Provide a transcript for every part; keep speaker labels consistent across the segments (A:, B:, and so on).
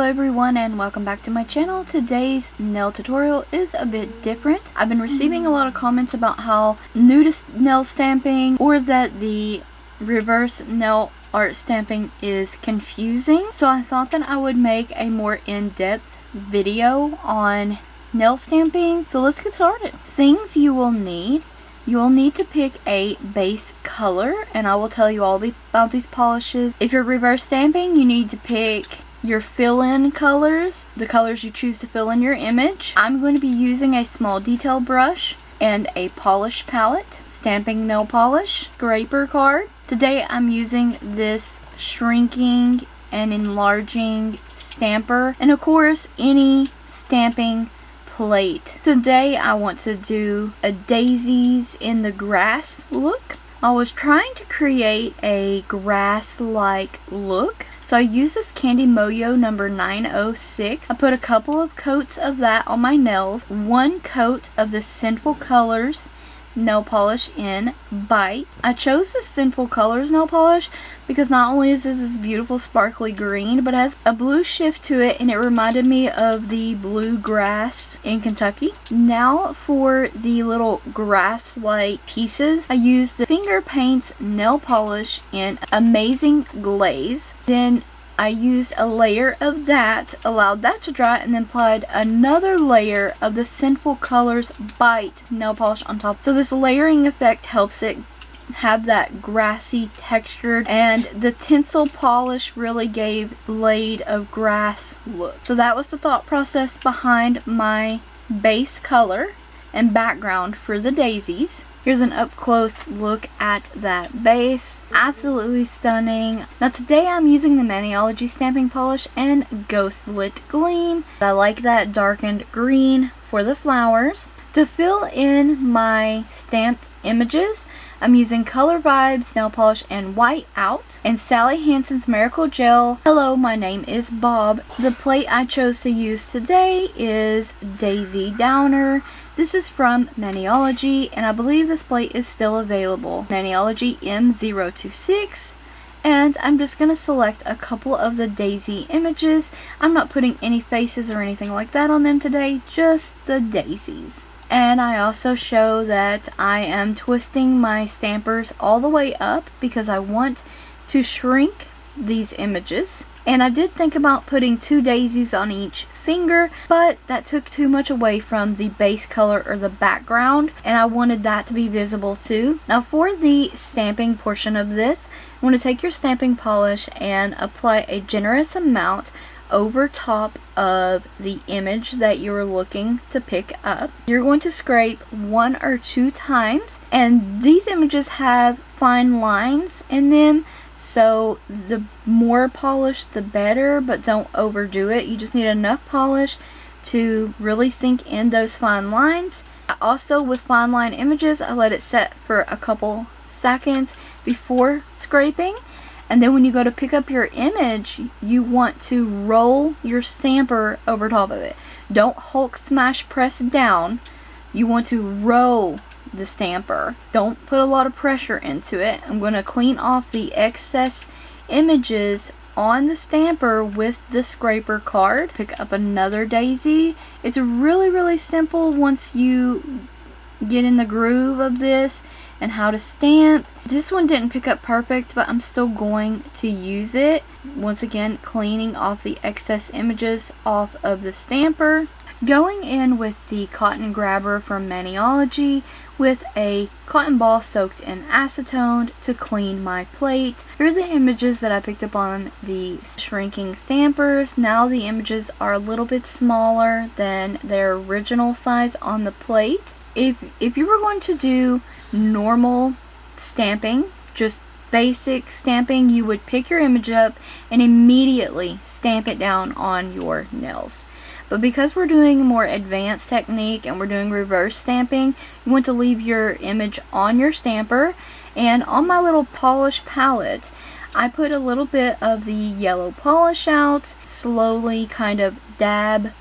A: everyone, and welcome back to my channel. Today's nail tutorial is a bit different. I've been receiving a lot of comments about how new to nail stamping or that the reverse nail art stamping is confusing. So I thought that I would make a more in-depth video on nail stamping. So let's get started. Things you will need. You will need to pick a base color, and I will tell you all about these polishes. If you're reverse stamping, you need to pick your fill-in colors, the colors you choose to fill in your image. I'm going to be using a small detail brush and a polish palette, stamping nail polish, scraper card. Today I'm using this shrinking and enlarging stamper, and of course any stamping plate. Today I want to do a daisies in the grass look. I was trying to create a grass-like look, so I used this Candy Moyo number 906. I put a couple of coats of that on my nails, one coat of the Sinful Colors nail polish in Bite. I chose the Sinful Colors nail polish because not only is this beautiful sparkly green, but it has a blue shift to it, and it reminded me of the blue grass in Kentucky. Now for the little grass-like pieces, I used the Finger Paints nail polish in Amazing Glaze. Then I used a layer of that, allowed that to dry, and then applied another layer of the Sinful Colors Bite nail polish on top. So this layering effect helps it have that grassy texture, and the tinsel polish really gave blade of grass look. So that was the thought process behind my base color and background for the daisies. Here's an up-close look at that base. Absolutely stunning. Now today I'm using the Maniology stamping polish and Ghost Lit Gleam. I like that darkened green for the flowers. To fill in my stamped images, I'm using Color Vibes nail polish and White Out and Sally Hansen's Miracle Gel. Hello, my name is Bob. The plate I chose to use today is Daisy Downer. This is from Maniology, and I believe this plate is still available. Maniology M026. And I'm just going to select a couple of the daisy images. I'm not putting any faces or anything like that on them today, just the daisies. And I also show that I am twisting my stampers all the way up because I want to shrink these images. And I did think about putting 2 daisies on each finger, but that took too much away from the base color or the background, and I wanted that to be visible too. Now for the stamping portion of this, you want to take your stamping polish and apply a generous amount over top of the image that you're looking to pick up. You're going to scrape 1 or 2 times, and these images have fine lines in them, so the more polish the better, but don't overdo it. You just need enough polish to really sink in those fine lines. Also, with fine line images, I let it set for a couple seconds before scraping. And then when you go to pick up your image, you want to roll your stamper over top of it. Don't Hulk smash press down. You want to roll the stamper. Don't put a lot of pressure into it. I'm going to clean off the excess images on the stamper with the scraper card. Pick up another daisy. It's really simple once you get in the groove of this and how to stamp. This one didn't pick up perfect, but I'm still going to use it. Once again, cleaning off the excess images off of the stamper. Going in with the cotton grabber from Maniology with a cotton ball soaked in acetone to clean my plate. Here are the images that I picked up on the shrinking stampers. Now the images are a little bit smaller than their original size on the plate. If you were going to do normal stamping, just basic stamping, you would pick your image up and immediately stamp it down on your nails. But because we're doing a more advanced technique and we're doing reverse stamping, you want to leave your image on your stamper. And on my little polish palette, I put a little bit of the yellow polish out, slowly kind of dab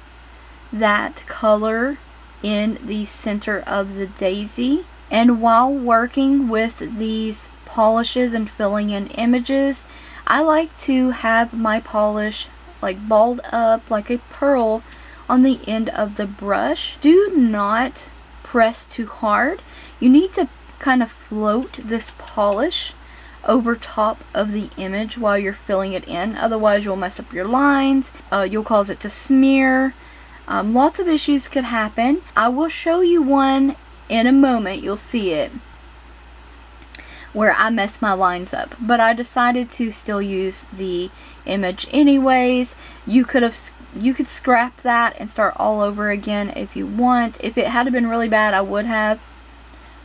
A: that color in the center of the daisy. And while working with these polishes and filling in images, I like to have my polish like balled up like a pearl on the end of the brush. Do not press too hard. You need to kind of float this polish over top of the image while you're filling it in. Otherwise you'll mess up your lines, you'll cause it to smear. Lots of issues could happen. I will show you one in a moment, you'll see it, where I messed my lines up, but I decided to still use the image anyways. You could scrap that and start all over again if you want. If it had been really bad, I would have,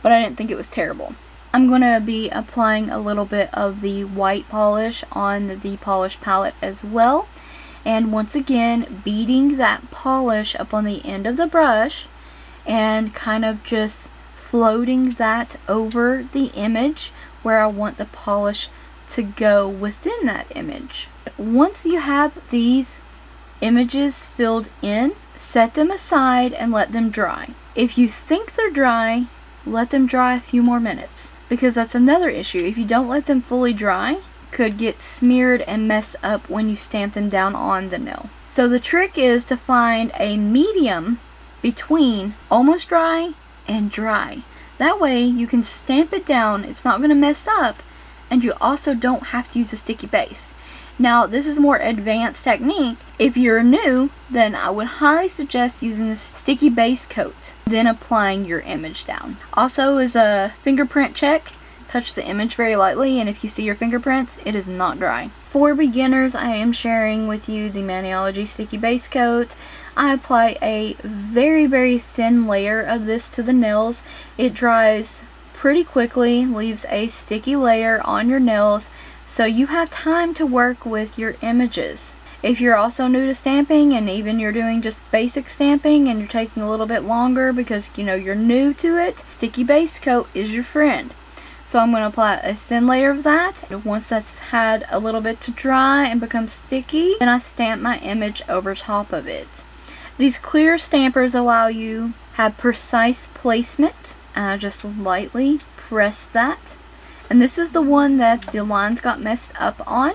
A: but I didn't think it was terrible. I'm going to be applying a little bit of the white polish on the polish palette as well. And once again, beating that polish up on the end of the brush and kind of just floating that over the image where I want the polish to go within that image. Once you have these images filled in, set them aside and let them dry. If you think they're dry, let them dry a few more minutes, because that's another issue. If you don't let them fully dry, could get smeared and mess up when you stamp them down on the nail. So the trick is to find a medium between almost dry and dry. That way you can stamp it down, it's not going to mess up, and you also don't have to use a sticky base. Now this is a more advanced technique. If you're new, then I would highly suggest using the sticky base coat, then applying your image down. Also, is a fingerprint check. Touch the image very lightly, and if you see your fingerprints, it is not dry. For beginners, I am sharing with you the Maniology sticky base coat. I apply a very, very thin layer of this to the nails. It dries pretty quickly, leaves a sticky layer on your nails, so you have time to work with your images. If you're also new to stamping, and even you're doing just basic stamping and you're taking a little bit longer because you're new to it, sticky base coat is your friend. So I'm going to apply a thin layer of that. Once that's had a little bit to dry and become sticky, then I stamp my image over top of it. These clear stampers allow you to have precise placement, and I just lightly press that. And this is the one that the lines got messed up on.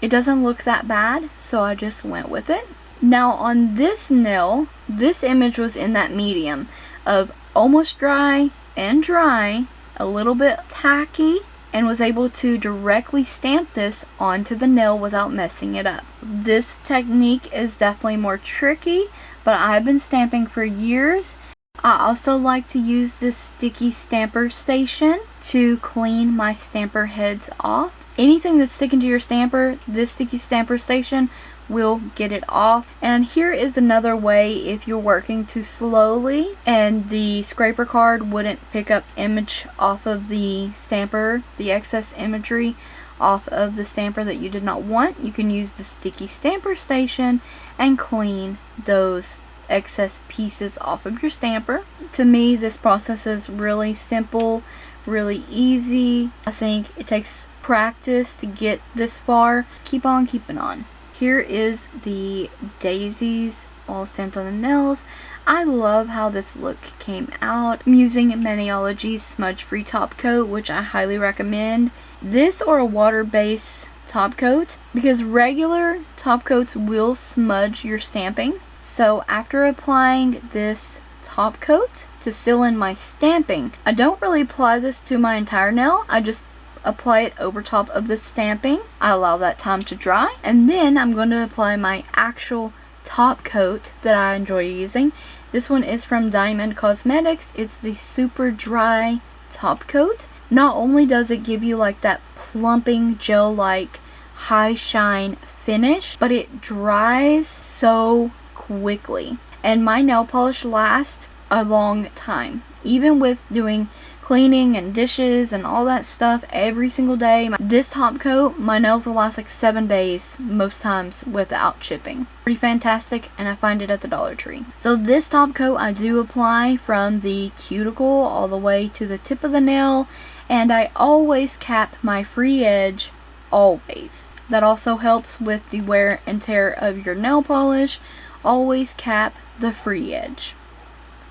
A: It doesn't look that bad, so I just went with it. Now on this nail, this image was in that medium of almost dry and dry, a little bit tacky, and was able to directly stamp this onto the nail without messing it up. This technique is definitely more tricky, but I've been stamping for years. I also like to use this sticky stamper station to clean my stamper heads off. Anything that's sticking to your stamper, this sticky stamper station will get it off. And here is another way if you're working too slowly and the scraper card wouldn't pick up image off of the stamper, the excess imagery off of the stamper that you did not want. You can use the sticky stamper station and clean those excess pieces off of your stamper. To me, this process is really simple, really easy. I think it takes practice to get this far. Just keep on keeping on. Here is the Daisies all stamped on the nails. I love how this look came out. I'm using Maniology's smudge free top coat, which I highly recommend. This or a water-based top coat, because regular top coats will smudge your stamping. So after applying this top coat to seal in my stamping, I don't really apply this to my entire nail. I just apply it over top of the stamping. I allow that time to dry, and then I'm going to apply my actual top coat that I enjoy using. This one is from Diamond Cosmetics. It's the super dry top coat. Not only does it give you like that plumping gel-like high shine finish, but it dries so quickly, and my nail polish lasts a long time. Even with doing cleaning and dishes and all that stuff every single day, this top coat, my nails will last like 7 days most times without chipping. Pretty fantastic, and I find it at the Dollar Tree. So this top coat I do apply from the cuticle all the way to the tip of the nail, and I always cap my free edge, always. That also helps with the wear and tear of your nail polish. Always cap the free edge.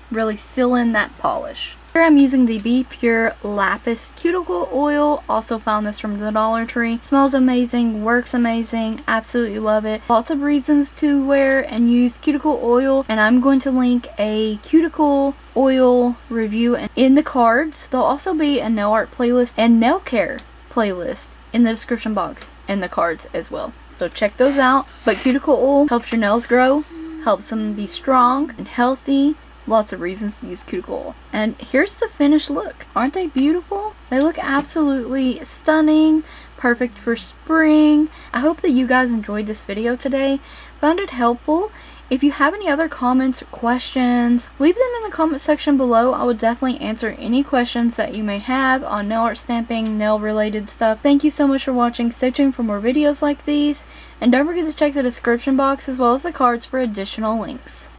A: Really seal in that polish. Here I'm using the Be Pure Lapis Cuticle Oil. Also found this from the Dollar Tree. Smells amazing, works amazing, absolutely love it. Lots of reasons to wear and use cuticle oil, and I'm going to link a cuticle oil review in the cards. There'll also be a nail art playlist and nail care playlist in the description box and the cards as well. So check those out. But cuticle oil helps your nails grow, helps them be strong and healthy. Lots of reasons to use cuticle oil. And here's the finished look. Aren't they beautiful? They look absolutely stunning. Perfect for spring. I hope that you guys enjoyed this video today. Found it helpful. If you have any other comments or questions, leave them in the comment section below. I would definitely answer any questions that you may have on nail art stamping, nail related stuff. Thank you so much for watching. Stay tuned for more videos like these. And don't forget to check the description box as well as the cards for additional links.